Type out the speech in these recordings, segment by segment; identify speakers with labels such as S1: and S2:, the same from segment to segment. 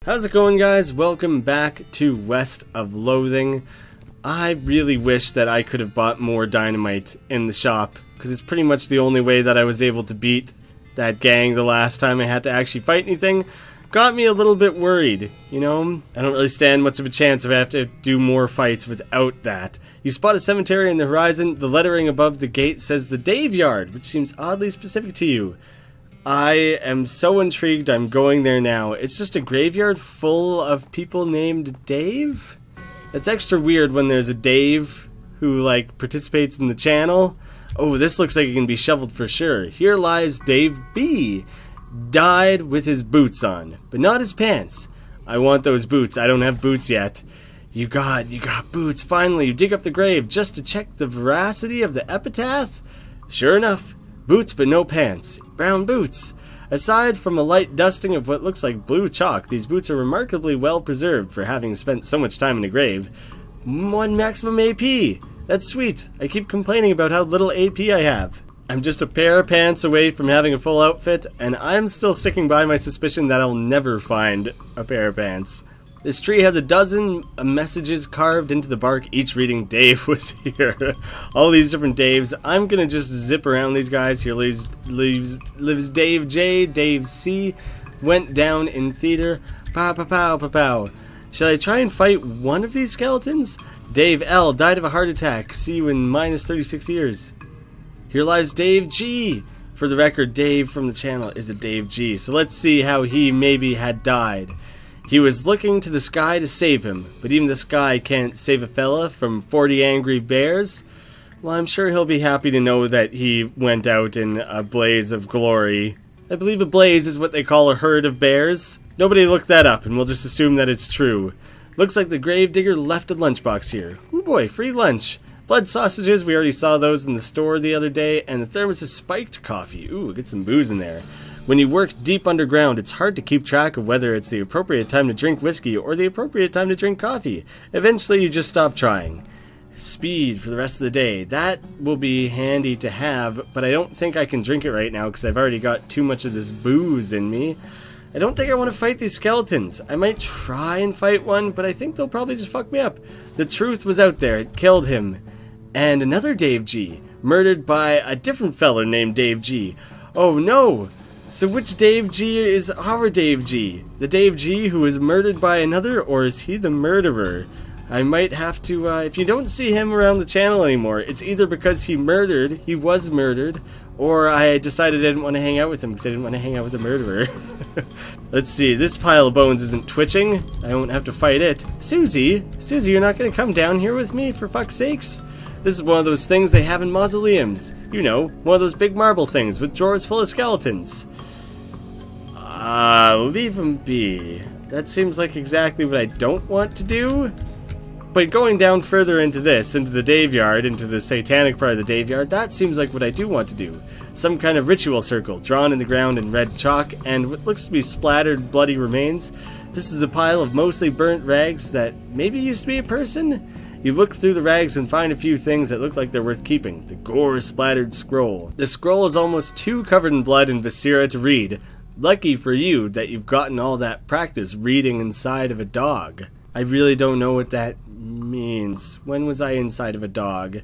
S1: How's it going, guys? Welcome back to West of Loathing. I really wish that I could have bought more dynamite in the shop, because it's pretty much the only way that I was able to beat that gang the last time I had to actually fight anything. Got me a little bit worried, you know? I don't really stand much of a chance if I have to do more fights without that. You spot a cemetery in the horizon. The lettering above the gate says the Daveyard, which seems oddly specific to you. I am so intrigued, I'm going there now. It's just a graveyard full of people named Dave? That's extra weird when there's a Dave who, like, participates in the channel. Oh, this looks like it can be shoveled for sure. Here lies Dave B. Died with his boots on, but not his pants. I want those boots. I don't have boots yet. You got boots. Finally, you dig up the grave just to check the veracity of the epitaph. Sure enough. Boots but no pants. Brown boots. Aside from a light dusting of what looks like blue chalk, these boots are remarkably well preserved for having spent so much time in a grave. 1 maximum AP. That's sweet. I keep complaining about how little AP I have. I'm just a pair of pants away from having a full outfit, and I'm still sticking by my suspicion that I'll never find a pair of pants. This tree has a dozen messages carved into the bark, each reading Dave was here. All these different Daves. I'm gonna just zip around these guys. Here lives Dave J, Dave C, went down in theater. Pow pow pow pow pow. Should I try and fight one of these skeletons? Dave L died of a heart attack. See you in minus 36 years. Here lies Dave G. For the record, Dave from the channel is a Dave G. So let's see how he maybe had died. He was looking to the sky to save him, but even the sky can't save a fella from 40 angry bears. Well, I'm sure he'll be happy to know that he went out in a blaze of glory. I believe a blaze is what they call a herd of bears. Nobody looked that up, and we'll just assume that it's true. Looks like the gravedigger left a lunchbox here. Ooh boy, free lunch. Blood sausages, we already saw those in the store the other day, and the thermos is spiked coffee. Ooh, get some booze in there. When you work deep underground, it's hard to keep track of whether it's the appropriate time to drink whiskey or the appropriate time to drink coffee. Eventually, you just stop trying. Speed for the rest of the day. That will be handy to have, but I don't think I can drink it right now because I've already got too much of this booze in me. I don't think I want to fight these skeletons. I might try and fight one, but I think they'll probably just fuck me up. The truth was out there. It killed him. And another Dave G. Murdered by a different fella named Dave G. Oh no! So which Dave G is our Dave G? The Dave G who was murdered by another, or is he the murderer? I might have to, if you don't see him around the channel anymore, it's either because he was murdered, or I decided I didn't want to hang out with him because I didn't want to hang out with the murderer. Let's see, this pile of bones isn't twitching. I won't have to fight it. Susie, you're not going to come down here with me, for fuck's sakes? This is one of those things they have in mausoleums. You know, one of those big marble things with drawers full of skeletons. Leave him be. That seems like exactly what I don't want to do. But going down further into this, into the Daveyard, into the satanic part of the Daveyard, that seems like what I do want to do. Some kind of ritual circle, drawn in the ground in red chalk, and what looks to be splattered bloody remains. This is a pile of mostly burnt rags that maybe used to be a person? You look through the rags and find a few things that look like they're worth keeping. The gore-splattered scroll. The scroll is almost too covered in blood and viscera to read. Lucky for you that you've gotten all that practice reading inside of a dog. I really don't know what that means. When was I inside of a dog?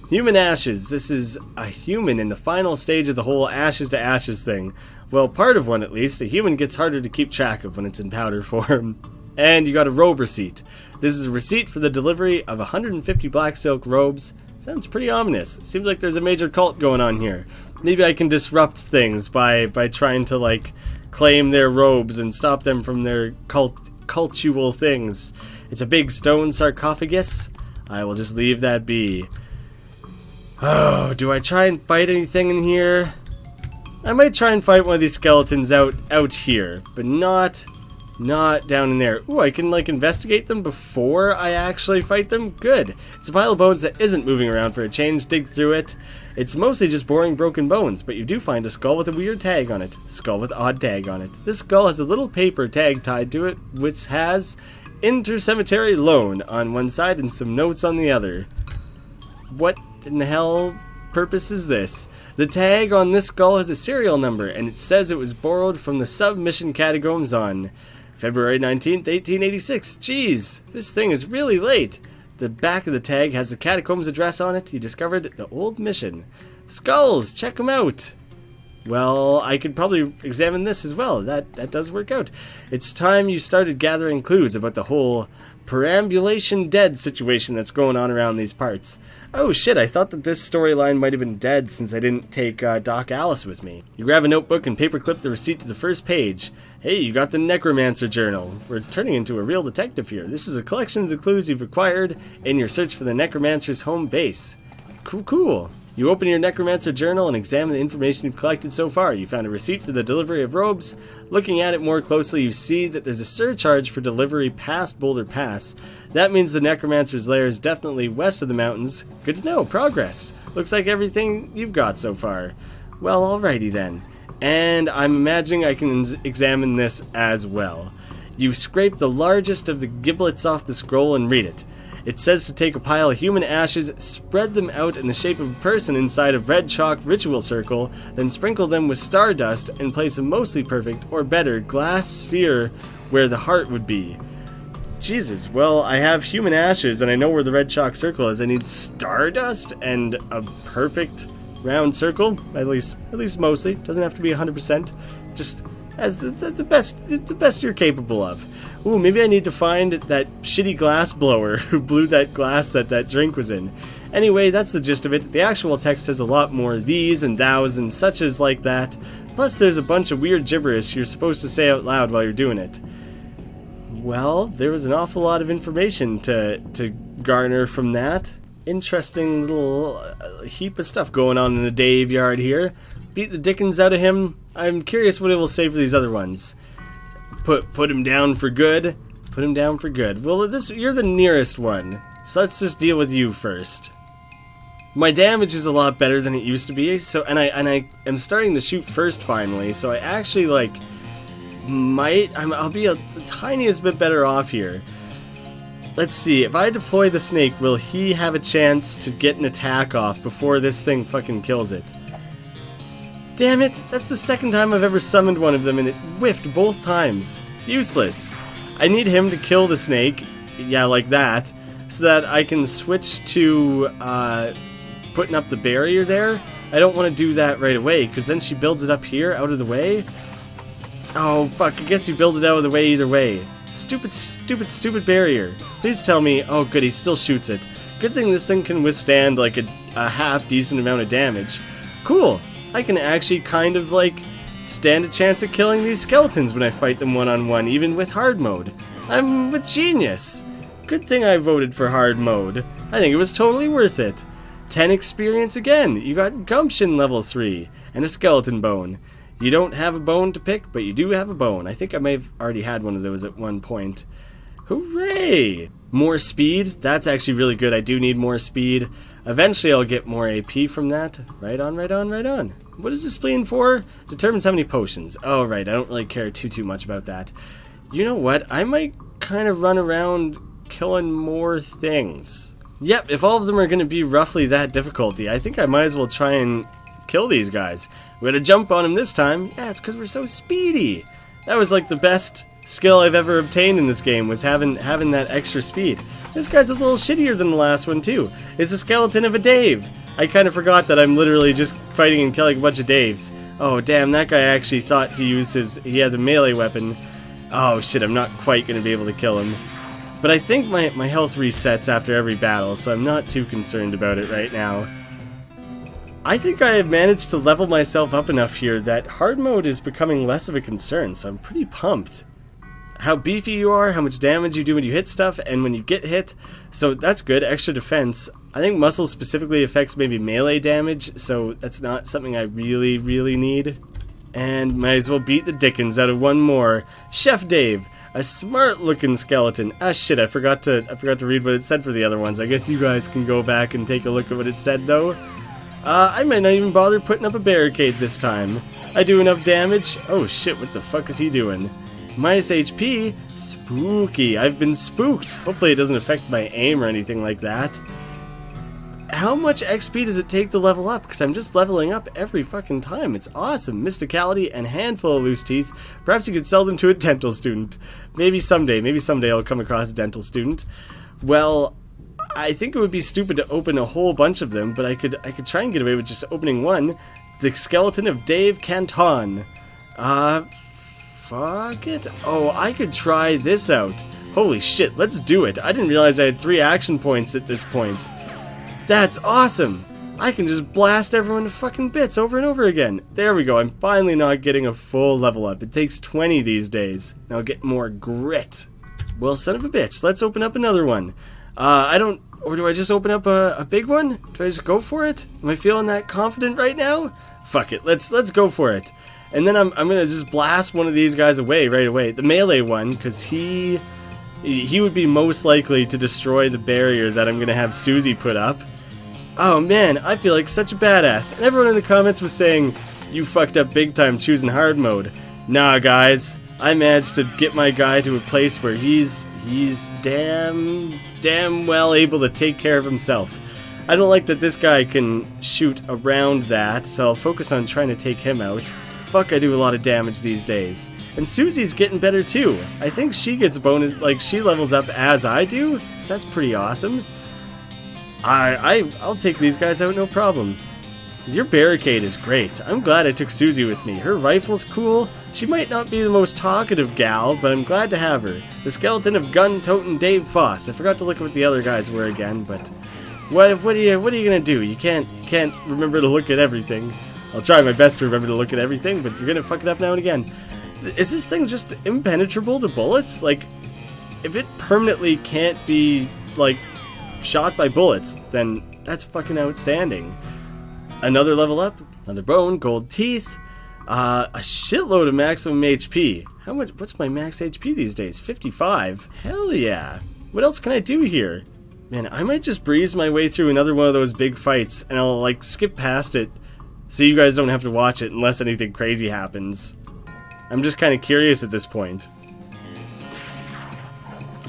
S1: Human ashes. This is a human in the final stage of the whole ashes to ashes thing. Well, part of one at least. A human gets harder to keep track of when it's in powder form. And you got a robe receipt. This is a receipt for the delivery of 150 black silk robes. Sounds pretty ominous. Seems like there's a major cult going on here. Maybe I can disrupt things by trying to, like, claim their robes and stop them from their cultual things. It's a big stone sarcophagus. I will just leave that be. Oh, do I try and fight anything in here? I might try and fight one of these skeletons out here, but not down in there. Ooh, I can, like, investigate them before I actually fight them? Good. It's a pile of bones that isn't moving around for a change. Dig through it. It's mostly just boring broken bones, but you do find a skull with a weird tag on it. Skull with odd tag on it. This skull has a little paper tag tied to it, which has Inter-Cemetery Loan on one side and some notes on the other. What in the hell purpose is this? The tag on this skull has a serial number, and it says it was borrowed from the submission catacombs on February 19th, 1886. Jeez, this thing is really late. The back of the tag has the catacombs address on it. You discovered the old mission. Skulls, check them out. Well, I could probably examine this as well. That does work out. It's time you started gathering clues about the whole perambulation dead situation that's going on around these parts. Oh shit, I thought that this storyline might have been dead since I didn't take Doc Alice with me. You grab a notebook and paperclip the receipt to the first page. Hey, you got the Necromancer Journal. We're turning into a real detective here. This is a collection of the clues you've acquired in your search for the Necromancer's home base. Cool. You open your Necromancer Journal and examine the information you've collected so far. You found a receipt for the delivery of robes. Looking at it more closely, you see that there's a surcharge for delivery past Boulder Pass. That means the Necromancer's lair is definitely west of the mountains. Good to know. Progress. Looks like everything you've got so far. Well, alrighty then. And I'm imagining I can examine this as well. You scrape the largest of the giblets off the scroll and read it. It says to take a pile of human ashes, spread them out in the shape of a person inside a red chalk ritual circle, then sprinkle them with stardust and place a mostly perfect, or better, glass sphere where the heart would be. Jesus, well, I have human ashes and I know where the red chalk circle is. I need stardust and a perfect round circle, at least mostly. Doesn't have to be 100%. Just as the best you're capable of. Ooh, maybe I need to find that shitty glass blower who blew that glass that drink was in. Anyway, that's the gist of it. The actual text has a lot more these and thous and such as like that. Plus there's a bunch of weird gibberish you're supposed to say out loud while you're doing it. Well, there was an awful lot of information to garner from that. Interesting little heap of stuff going on in the Daveyard here. Beat the dickens out of him. I'm curious what it will say for these other ones. Put him down for good. Put him down for good. Well, you're the nearest one, so let's just deal with you first. My damage is a lot better than it used to be, so and I am starting to shoot first finally, so I actually I'll be the tiniest bit better off here. Let's see, if I deploy the snake, will he have a chance to get an attack off before this thing fucking kills it? Damn it, that's the second time I've ever summoned one of them and it whiffed both times. Useless. I need him to kill the snake, yeah, like that, so that I can switch to putting up the barrier there. I don't want to do that right away, because then she builds it up here, out of the way. Oh, fuck, I guess you build it out of the way either way. Stupid barrier. Please tell me, oh good, he still shoots it. Good thing this thing can withstand like a half decent amount of damage. Cool. I can actually kind of stand a chance at killing these skeletons when I fight them one-on-one, even with hard mode. I'm a genius. Good thing I voted for hard mode. I think it was totally worth it. 10 experience again. You got gumption level 3 and a skeleton bone. You don't have a bone to pick, but you do have a bone. I think I may have already had one of those at one point. Hooray! More speed? That's actually really good. I do need more speed. Eventually I'll get more AP from that. Right on. What is the spleen for? Determines how many potions. Oh, right. I don't really care too much about that. You know what? I might kind of run around killing more things. Yep, if all of them are going to be roughly that difficulty, I think I might as well try and kill these guys. We had a jump on him this time. Yeah, it's because we're so speedy. That was like the best skill I've ever obtained in this game, was having that extra speed. This guy's a little shittier than the last one too. It's a skeleton of a Dave. I kind of forgot that I'm literally just fighting and killing a bunch of Daves. Oh damn, that guy actually thought to use he had a melee weapon. Oh shit, I'm not quite going to be able to kill him. But I think my health resets after every battle, so I'm not too concerned about it right now. I think I have managed to level myself up enough here that hard mode is becoming less of a concern, so I'm pretty pumped. How beefy you are, how much damage you do when you hit stuff, and when you get hit, so that's good. Extra defense. I think muscle specifically affects maybe melee damage, so that's not something I really need. And might as well beat the dickens out of one more. Chef Dave, a smart looking skeleton. Ah shit, I forgot to read what it said for the other ones. I guess you guys can go back and take a look at what it said though. I might not even bother putting up a barricade this time. I do enough damage. Oh shit, what the fuck is he doing? Minus HP? Spooky. I've been spooked. Hopefully it doesn't affect my aim or anything like that. how much XP does it take to level up? Because I'm just leveling up every fucking time. It's awesome. Mysticality and handful of loose teeth. Perhaps you could sell them to a dental student. Maybe someday I'll come across a dental student. Well, I think it would be stupid to open a whole bunch of them, but I could try and get away with just opening one. The skeleton of Dave Canton. Fuck it. Oh, I could try this out. Holy shit, let's do it. I didn't realize I had 3 action points at this point. That's awesome. I can just blast everyone to fucking bits over and over again. There we go. I'm finally not getting a full level up. It takes 20 these days. Now I'll get more grit. Well, son of a bitch, let's open up another one. Or do I just open up a big one? Do I just go for it? Am I feeling that confident right now? Fuck it, let's go for it. And then I'm gonna just blast one of these guys away right away. The melee one, because he would be most likely to destroy the barrier that I'm gonna have Susie put up. Oh man, I feel like such a badass. And everyone in the comments was saying, you fucked up big time choosing hard mode. Nah guys, I managed to get my guy to a place where he's damn well able to take care of himself. I don't like that this guy can shoot around that, so I'll focus on trying to take him out. Fuck, I do a lot of damage these days. And Susie's getting better too. I think she gets bonus, like she levels up as I do, so that's pretty awesome. I'll take these guys out no problem. Your barricade is great. I'm glad I took Susie with me. Her rifle's cool. She might not be the most talkative gal, but I'm glad to have her. The skeleton of gun-toting Dave Foss. I forgot to look at what the other guys were again, but what are you gonna do? You can't remember to look at everything. I'll try my best to remember to look at everything, but you're gonna fuck it up now and again. Is this thing just impenetrable to bullets? Like, if it permanently can't be, like, shot by bullets, then that's fucking outstanding. Another level up, another bone, gold teeth, a shitload of maximum HP. How much? What's my max HP these days? 55? Hell yeah. What else can I do here? Man, I might just breeze my way through another one of those big fights, and I'll, like, skip past it so you guys don't have to watch it unless anything crazy happens. I'm just kind of curious at this point.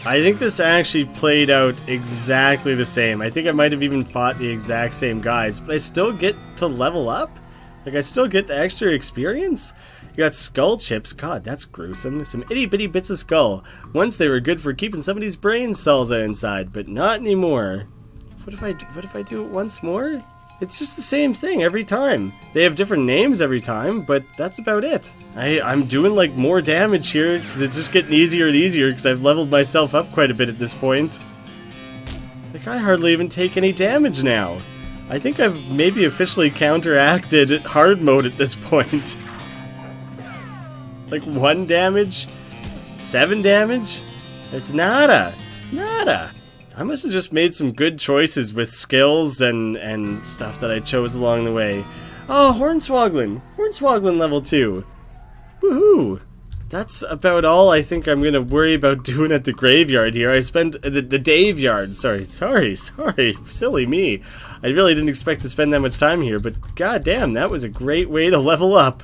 S1: I think this actually played out exactly the same. I think I might have even fought the exact same guys, but I still get to level up? Like, I still get the extra experience? You got skull chips. God, that's gruesome. Some itty-bitty bits of skull. Once they were good for keeping somebody's brain cells inside, but not anymore. What if I do it once more? It's just the same thing every time. They have different names every time, but that's about it. I'm doing like more damage here because it's just getting easier and easier because I've leveled myself up quite a bit at this point. Like, I hardly even take any damage now. I think I've maybe officially counteracted hard mode at this point. Like 1 damage? 7 damage? It's nada. It's nada. I must have just made some good choices with skills and stuff that I chose along the way. Oh, Hornswogglin! Hornswogglin level 2. Woohoo! That's about all I think I'm gonna worry about doing at the graveyard here. I spent the Daveyard. Sorry, silly me. I really didn't expect to spend that much time here, but goddamn, that was a great way to level up.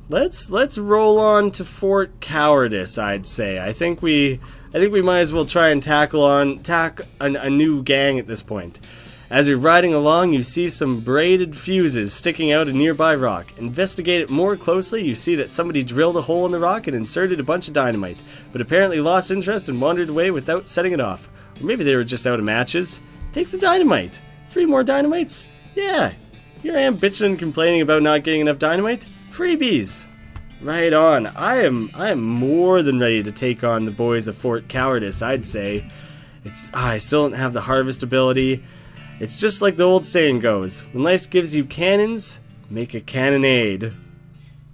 S1: Let's roll on to Fort Cowardice, I'd say. I think we might as well try and tackle a new gang at this point. As you're riding along, you see some braided fuses sticking out a nearby rock. Investigate it more closely, you see that somebody drilled a hole in the rock and inserted a bunch of dynamite, but apparently lost interest and wandered away without setting it off. Or maybe they were just out of matches. Take the dynamite. 3 more dynamites? Yeah. Here I am bitching and complaining about not getting enough dynamite. Freebies. Right on. I am more than ready to take on the boys of Fort Cowardice, I'd say. I still don't have the harvest ability. It's just like the old saying goes, when life gives you cannons, make a cannonade.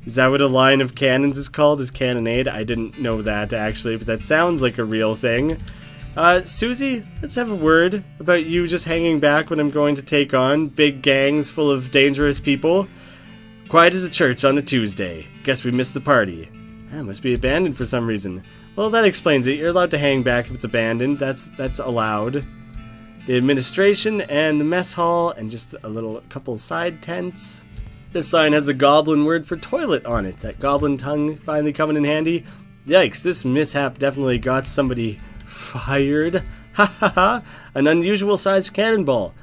S1: Is that what a line of cannons is called, is cannonade? I didn't know that, actually, but that sounds like a real thing. Susie, let's have a word about you just hanging back when I'm going to take on big gangs full of dangerous people. Quiet as a church on a Tuesday. Guess we missed the party. Must be abandoned for some reason. Well, that explains it. You're allowed to hang back if it's abandoned. That's allowed. The administration and the mess hall and just a couple side tents. This sign has the goblin word for toilet on it. That goblin tongue finally coming in handy. Yikes, this mishap definitely got somebody fired. Ha ha ha. An unusual sized cannonball.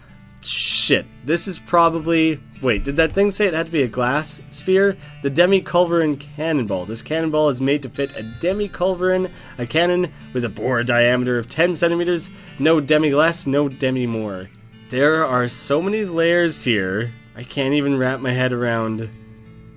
S1: Shit, this is probably... Wait, did that thing say it had to be a glass sphere? The demi-culverin cannonball. This cannonball is made to fit a demi-culverin, a cannon with a bore diameter of 10 centimeters. No demi less, no demi more. There are so many layers here, I can't even wrap my head around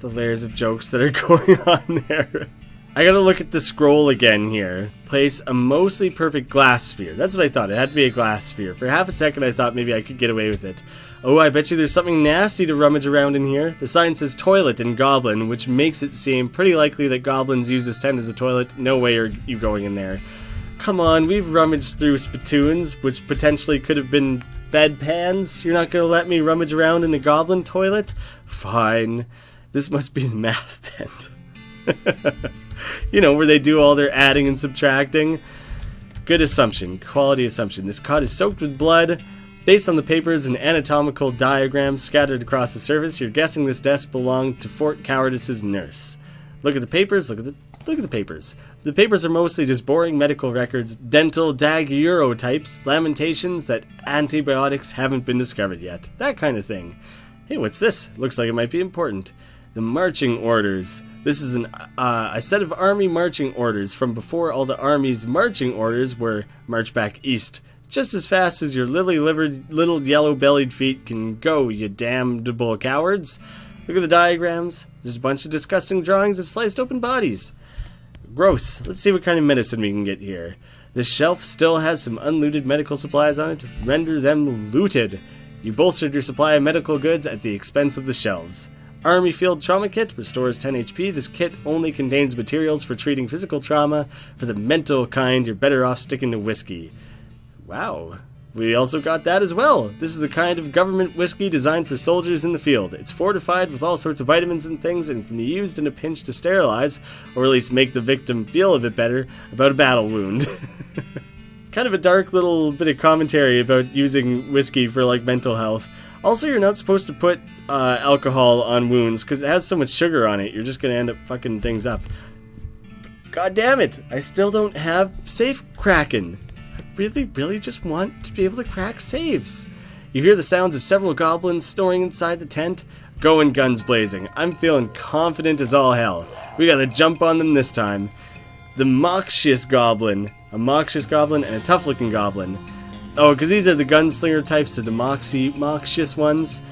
S1: the layers of jokes that are going on there. I gotta look at the scroll again here. Place a mostly perfect glass sphere. That's what I thought. It had to be a glass sphere. For half a second I thought maybe I could get away with it. Oh, I bet you there's something nasty to rummage around in here. The sign says toilet in Goblin, which makes it seem pretty likely that goblins use this tent as a toilet. No way are you going in there. Come on, we've rummaged through spittoons, which potentially could have been bedpans. You're not gonna let me rummage around in a goblin toilet? Fine. This must be the math tent. You know, where they do all their adding and subtracting. Good assumption. Quality assumption. This cot is soaked with blood. Based on the papers and anatomical diagrams scattered across the surface, you're guessing this desk belonged to Fort Cowardice's nurse. Look at the papers. Look at the papers. The papers are mostly just boring medical records, dental daguerreotypes, lamentations that antibiotics haven't been discovered yet. That kind of thing. Hey, what's this? Looks like it might be important. The marching orders. This is a set of army marching orders from before all the army's marching orders were march back east. Just as fast as your lily-livered little yellow-bellied feet can go, you damnable cowards. Look at the diagrams. There's a bunch of disgusting drawings of sliced open bodies. Gross. Let's see what kind of medicine we can get here. This shelf still has some unlooted medical supplies on it. Render them looted. You bolstered your supply of medical goods at the expense of the shelves. Army Field Trauma Kit restores 10 HP. This kit only contains materials for treating physical trauma. For the mental kind, you're better off sticking to whiskey. Wow. We also got that as well. This is the kind of government whiskey designed for soldiers in the field. It's fortified with all sorts of vitamins and things and can be used in a pinch to sterilize, or at least make the victim feel a bit better about a battle wound. Kind of a dark little bit of commentary about using whiskey for, like, mental health. Also, you're not supposed to put alcohol on wounds because it has so much sugar on it. You're just going to end up fucking things up. God damn it. I still don't have safe cracking. I really just want to be able to crack safes. You hear the sounds of several goblins snoring inside the tent. Going guns blazing. I'm feeling confident as all hell. We got to jump on them this time. The Macheath Goblin. A Macheath Goblin and a tough-looking goblin. Oh, because these are the gunslinger types, so the Macheath ones.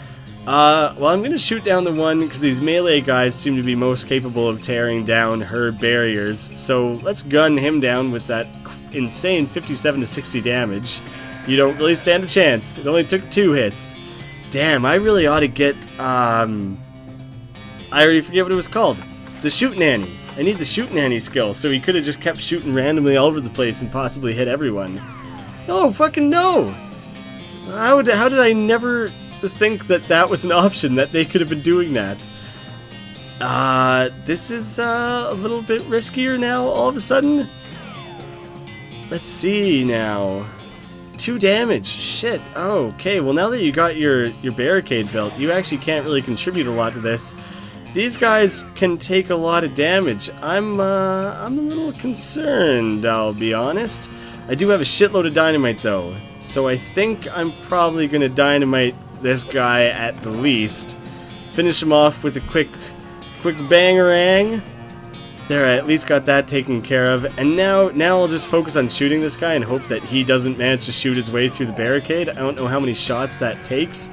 S1: Well, I'm going to shoot down the one, because these melee guys seem to be most capable of tearing down her barriers. So let's gun him down with that insane 57 to 60 damage. You don't really stand a chance. It only took 2 hits. Damn, I really ought to get, I already forget what it was called. The Shoot Nanny. I need the Shoot Nanny skill, so he could have just kept shooting randomly all over the place and possibly hit everyone. No, fucking no! How did I never think that that was an option, that they could have been doing that? This is a little bit riskier now, all of a sudden. Let's see now. 2 damage. Shit. Oh, okay. Well, now that you got your barricade built, you actually can't really contribute a lot to this. These guys can take a lot of damage. I'm a little concerned, I'll be honest. I do have a shitload of dynamite, though, so I think I'm probably going to dynamite this guy at the least. Finish him off with a quick bangerang. There, I at least got that taken care of. And now I'll just focus on shooting this guy and hope that he doesn't manage to shoot his way through the barricade. I don't know how many shots that takes.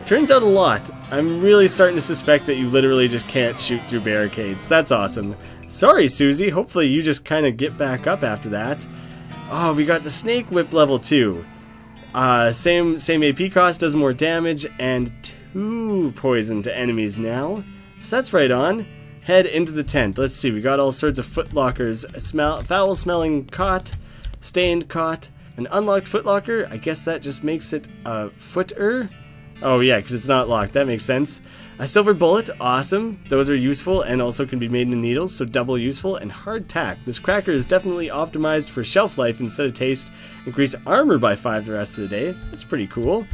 S1: Turns out a lot. I'm really starting to suspect that you literally just can't shoot through barricades. That's awesome. Sorry, Susie. Hopefully you just kind of get back up after that. Oh, we got the Snake Whip level 2. Same AP cost, does more damage, and 2 poison to enemies now. So that's right on. Head into the tent. Let's see, we got all sorts of footlockers. A foul-smelling cot, stained cot, an unlocked footlocker. I guess that just makes it a footer. Oh yeah, because it's not locked. That makes sense. A silver bullet, awesome. Those are useful and also can be made into needles, so double useful. And hardtack. This cracker is definitely optimized for shelf life instead of taste. Increase armor by 5 the rest of the day. That's pretty cool.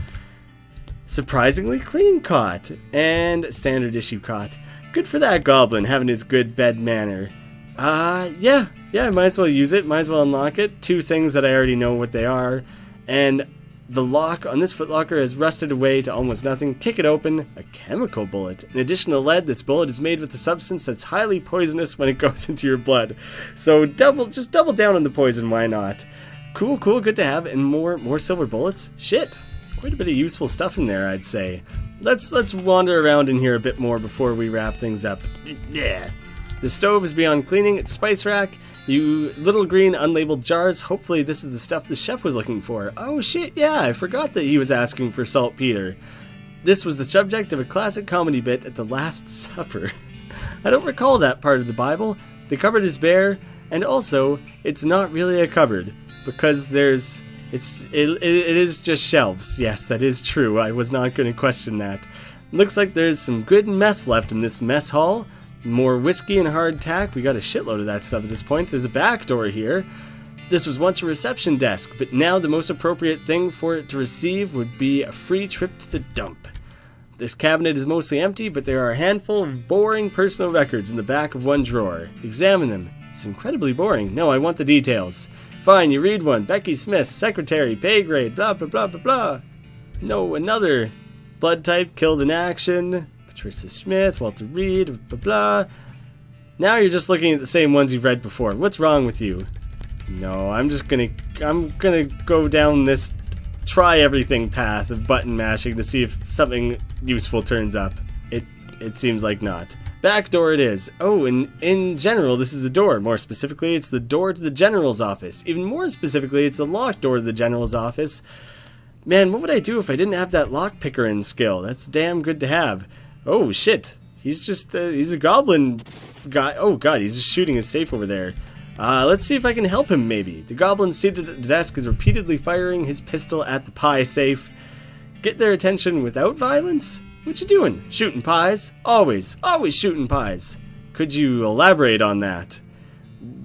S1: Surprisingly clean cot. And standard issue cot. Good for that goblin, having his good bed manner. Yeah, might as well use it. Might as well unlock it. 2 things that I already know what they are. And The lock on this footlocker has rusted away to almost nothing. Kick it open. A chemical bullet. In addition to lead, this bullet is made with a substance that's highly poisonous when it goes into your blood. So just double down on the poison, why not? Cool, good to have. And more silver bullets? Shit. Quite a bit of useful stuff in there, I'd say. Let's wander around in here a bit more before we wrap things up. Yeah. The stove is beyond cleaning. It's spice rack. You little green unlabeled jars. Hopefully this is the stuff the chef was looking for. Oh shit, yeah, I forgot that he was asking for saltpeter. This was the subject of a classic comedy bit at the Last Supper. I don't recall that part of the Bible. The cupboard is bare, and also, it's not really a cupboard, because it is just shelves. Yes, that is true. I was not going to question that. Looks like there's some good mess left in this mess hall. More whiskey and hardtack. We got a shitload of that stuff at this point. There's a back door here. This was once a reception desk, but now the most appropriate thing for it to receive would be a free trip to the dump. This cabinet is mostly empty, but there are a handful of boring personal records in the back of one drawer. Examine them. It's incredibly boring. No, I want the details. Fine, you read one. Becky Smith, secretary, pay grade, blah, blah, blah, blah, blah. No, another. Blood type, killed in action. Patricia Smith, Walter Reed, blah, blah. Now you're just looking at the same ones you've read before. What's wrong with you? No, I'm gonna go down this try everything path of button mashing to see if something useful turns up. It seems like not. Back door it is. Oh, and in general, this is a door. More specifically, it's the door to the general's office. Even more specifically, it's a locked door to the general's office. Man, what would I do if I didn't have that lockpicker in skill? That's damn good to have. Oh, shit. He's just, he's a goblin guy. Oh, God, he's just shooting his safe over there. Let's see if I can help him, maybe. The goblin seated at the desk is repeatedly firing his pistol at the pie safe. Get their attention without violence? What you doing? Shooting pies? Always shooting pies. Could you elaborate on that?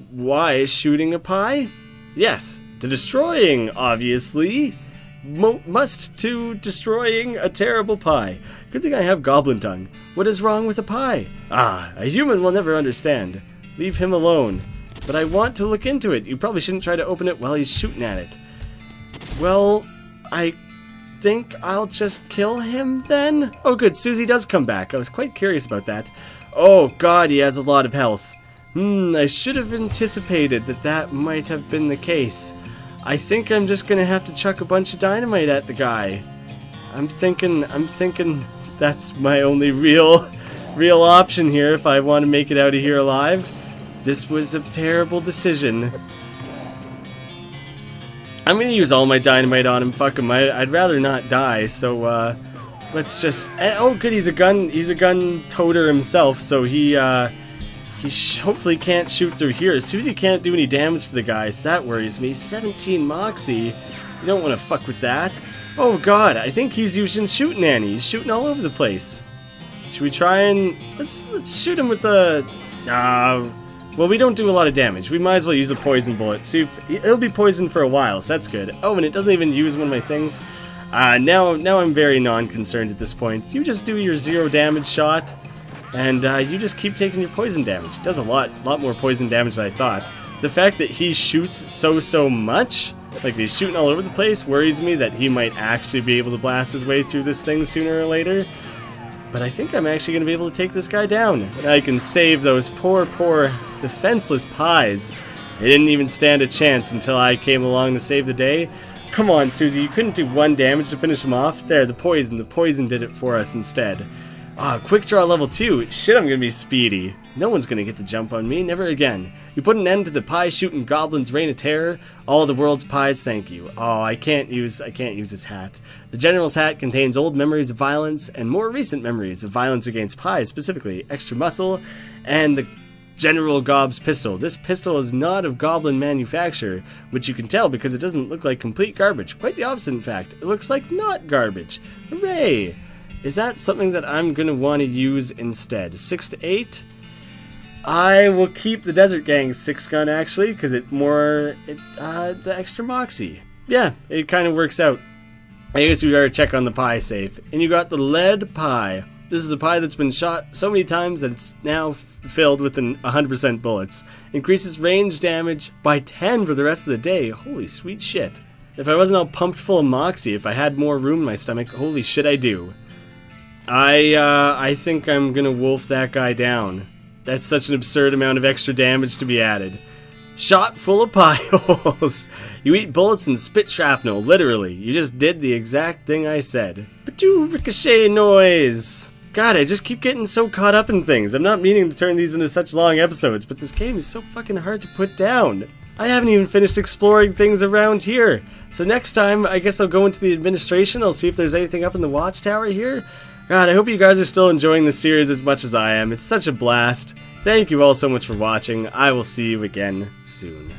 S1: Why shooting a pie? Yes, to destroying, obviously. Must to destroying a terrible pie. Good thing I have goblin tongue. What is wrong with a pie? Ah, a human will never understand. Leave him alone. But I want to look into it. You probably shouldn't try to open it while he's shooting at it. Well, I think I'll just kill him then? Oh good, Susie does come back. I was quite curious about that. Oh God, he has a lot of health. I should have anticipated that might have been the case. I think I'm just gonna have to chuck a bunch of dynamite at the guy. I'm thinking that's my only real option here if I want to make it out of here alive. This was a terrible decision. I'm gonna use all my dynamite on him. Fuck him. I'd rather not die. So let's just. Oh, good. He's a gun toter himself. So he hopefully can't shoot through here. Susie can't do any damage to the guys. That worries me. 17 moxie. You don't want to fuck with that. Oh God, I think he's using shooting Annie. He's shooting all over the place. Should we try and let's shoot him with a? Well, we don't do a lot of damage. We might as well use a poison bullet. See if he'll be poisoned for a while, so that's good. Oh, and it doesn't even use one of my things. Now I'm very non-concerned at this point. You just do your 0 damage shot, and you just keep taking your poison damage. It does a lot more poison damage than I thought. The fact that he shoots so much, like he's shooting all over the place, worries me that he might actually be able to blast his way through this thing sooner or later. But I think I'm actually going to be able to take this guy down. And I can save those poor defenseless pies. They didn't even stand a chance until I came along to save the day. Come on, Susie, you couldn't do 1 damage to finish him off? There, the poison did it for us instead. Quick draw level 2. Shit, I'm gonna be speedy. No one's gonna get the jump on me, never again. You put an end to the pie-shooting goblin's reign of terror. All the world's pies thank you. Oh, I can't use his hat. The general's hat contains old memories of violence and more recent memories of violence against pies, specifically extra muscle, and the General Gob's pistol. This pistol is not of goblin manufacture, which you can tell because it doesn't look like complete garbage. Quite the opposite, in fact. It looks like not garbage. Hooray! Is that something that I'm going to want to use instead? 6 to 8? I will keep the Desert Gang's 6-gun, actually, because the extra moxie. Yeah, it kind of works out. I guess we better check on the pie safe. And you got the lead pie. This is a pie that's been shot so many times that it's now filled with 100% bullets. Increases range damage by 10 for the rest of the day. Holy sweet shit. If I wasn't all pumped full of moxie, if I had more room in my stomach, holy shit I do. I think I'm gonna wolf that guy down. That's such an absurd amount of extra damage to be added. Shot full of pie holes. You eat bullets and spit shrapnel, literally. You just did the exact thing I said. Patoo ricochet noise. God, I just keep getting so caught up in things. I'm not meaning to turn these into such long episodes, but this game is so fucking hard to put down. I haven't even finished exploring things around here. So next time, I guess I'll go into the administration. I'll see if there's anything up in the watchtower here. God, I hope you guys are still enjoying this series as much as I am. It's such a blast. Thank you all so much for watching. I will see you again soon.